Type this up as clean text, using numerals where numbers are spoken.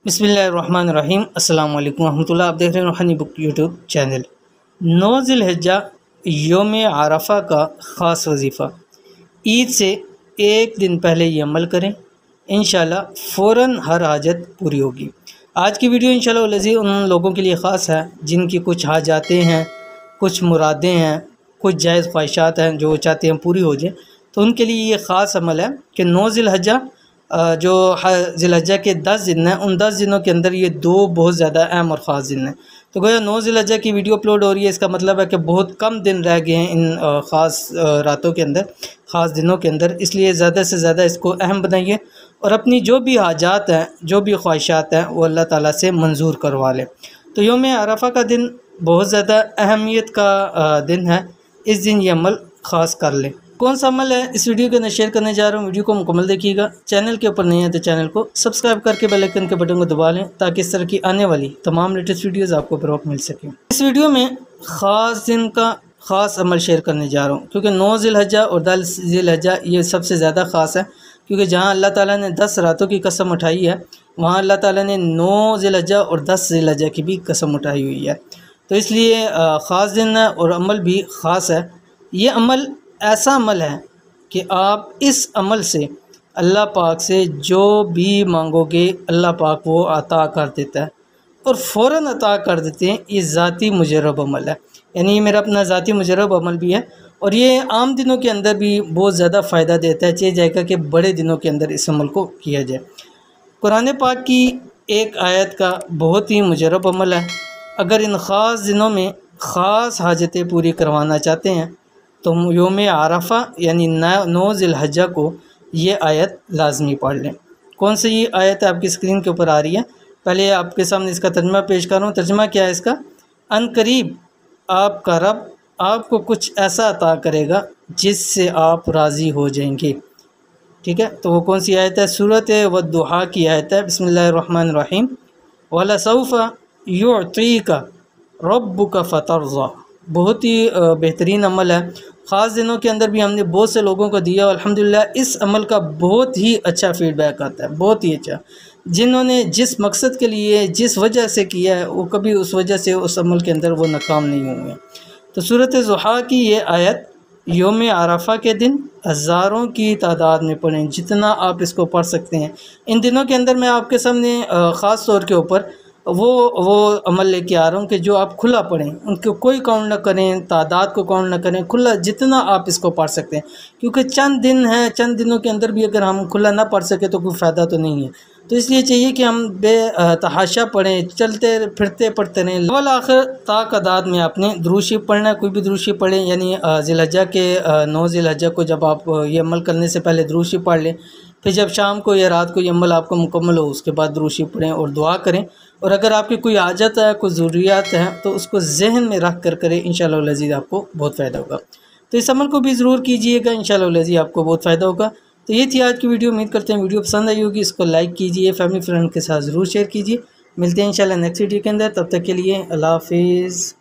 बिस्मिल्लाहिर्रहमानिर्रहीम। अस्सलाम वालेकुम रहमतुल्लाह। आप देख रहे हैं रूहानी बुक यूट्यूब चैनल। 9 ज़िलहिज्जा योम आरफा का ख़ास वजीफ़ा। ईद से एक दिन पहले ये अमल करें, इंशाल्लाह फ़ौरन हर हाजत पूरी होगी। आज की वीडियो इंशाल्लाह लज़ीज़ उन लोगों के लिए ख़ास है जिनकी कुछ हाजातें हैं, कुछ मुरादें हैं, कुछ जायज़ ख्वाहिशात हैं जो चाहते हैं पूरी हो जाए। तो उनके लिए ये ख़ास अमल है कि 9 ज़िलहिज्जा जो ज़िलहिज्जा के 10 दिन हैं, उन 10 दिनों के अंदर ये दो बहुत ज़्यादा अहम और ख़ास दिन हैं। तो गोया 9 ज़िलहिज्जा की वीडियो अपलोड हो रही है, इसका मतलब है कि बहुत कम दिन रह गए हैं इन ख़ास रातों के अंदर, ख़ास दिनों के अंदर। इसलिए ज़्यादा से ज़्यादा इसको अहम बनाइए और अपनी जो भी हाजात हैं, जो भी ख्वाहिशात हैं, वो अल्लाह ताला से मंजूर करवा लें। तो योम अरफा का दिन बहुत ज़्यादा अहमियत का दिन है। इस दिन ये अमल ख़ास कर लें। कौन सा अमल है इस वीडियो के अंदर शेयर करने जा रहा हूँ। वीडियो को मुकम्मल देखिएगा। चैनल के ऊपर नहीं है तो चैनल को सब्सक्राइब करके बेल आइकन के बटन को दबा लें ताकि इस तरह की आने वाली तमाम लेटेस्ट वीडियोस आपको बर वक्त मिल सके। इस वीडियो में ख़ास दिन का ख़ास अमल शेयर करने जा रहा हूँ क्योंकि 9 ज़िलहिज्जा और 10 ज़िलहिज्जा ये सबसे ज़्यादा ख़ास है, क्योंकि जहाँ अल्लाह ताला ने 10 रातों की कसम उठाई है, वहाँ अल्लाह ताला ने 9 ज़िलहिज्जा और 10 ज़िलहिज्जा की भी कसम उठाई हुई है। तो इसलिए ख़ास दिन है और अमल भी ख़ास है। ये अमल ऐसा अमल है कि आप इस अमल से अल्लाह पाक से जो भी मांगोगे अल्लाह पाक वो अता कर देता है और फ़ौरन अता कर देते हैं। ये ज़ाती मुजरब अमल है, यानी ये मेरा अपना ज़ाती मुजरब अमल भी है और ये आम दिनों के अंदर भी बहुत ज़्यादा फ़ायदा देता है। चाहिए जाएगा कि बड़े दिनों के अंदर इस अमल को किया जाए। कुरान पाक की एक आयत का बहुत ही मुजरब अमल है। अगर इन ख़ास दिनों में ख़ास हाजतें पूरी करवाना चाहते हैं तो योम आरफा यानी 9 ज़िलहिज्जा को ये आयत लाजमी पढ़ लें। कौन सी ये आयत है आपकी स्क्रीन के ऊपर आ रही है। पहले आपके सामने इसका तर्जुमा पेश कर रहा हूँ। तर्जुमा क्या है इसका? अनकरीब आपका रब आपको कुछ ऐसा अता करेगा जिससे आप राज़ी हो जाएंगे। ठीक है, तो वो कौन सी आयत है? सूरत वद्दुहा की आयत है। बिस्मिल्लाहिर्रहमानिर्रहीम। वलसौफ़ युअतीका रब्बुका फतरज़ा। बहुत ही बेहतरीन अमल है। ख़ास दिनों के अंदर भी हमने बहुत से लोगों को दिया और अल्हम्दुलिल्लाह इस अमल का बहुत ही अच्छा फ़ीडबैक आता है, बहुत ही अच्छा। जिन्होंने जिस मकसद के लिए जिस वजह से किया है वो कभी उस वजह से उस अमल के अंदर वो नाकाम नहीं हुए। तो सूरत ज़ुहा की ये आयत योम आरफा के दिन हज़ारों की तादाद में पढ़ें, जितना आप इसको पढ़ सकते हैं। इन दिनों के अंदर मैं आपके सामने ख़ास तौर के ऊपर वो अमल लेके आ रहा हूँ कि जो आप खुला पढ़ें, उनको कोई काउंट ना करें, तादाद को काउंट ना करें, खुला जितना आप इसको पढ़ सकते हैं। क्योंकि चंद दिन हैं, चंद दिनों के अंदर भी अगर हम खुला ना पढ़ सके तो कोई फ़ायदा तो नहीं है। तो इसलिए चाहिए कि हम बेतहाशा पढ़ें, चलते फिरते पढ़ते रहें। अव्वल आखिर ताक अदाद में आपने दुरूद शरीफ पढ़ना है, कोई भी दुरूद शरीफ पढ़ें। यानी ज़िलहिज्जा के 9 ज़िलहिज्जा को जब आप ये अमल करने से पहले दुरूद शरीफ पढ़ लें, फिर जब शाम को या रात को ये अमल आपको मुकम्मल हो उसके बाद दुरूद शरीफ पढ़ें और दुआ करें। और अगर आपकी कोई हाजत है, कोई ज़रूरियात हैं तो उसको जहन में रख कर करें, इंशाअल्लाह लज़ीज़ आपको बहुत फ़ायदा होगा। तो इस अमल को भी ज़रूर कीजिएगा, इंशाअल्लाह लज़ीज़ आपको बहुत फ़ायदा होगा। तो ये थी आज की वीडियो। उम्मीद करते हैं वीडियो पसंद आई होगी। इसको लाइक कीजिए, फैमिली फ्रेंड के साथ ज़रूर शेयर कीजिए। मिलते हैं इंशाअल्लाह नेक्स्ट वीडियो के अंदर। तब तक के लिए अल्लाह हाफ़िज़।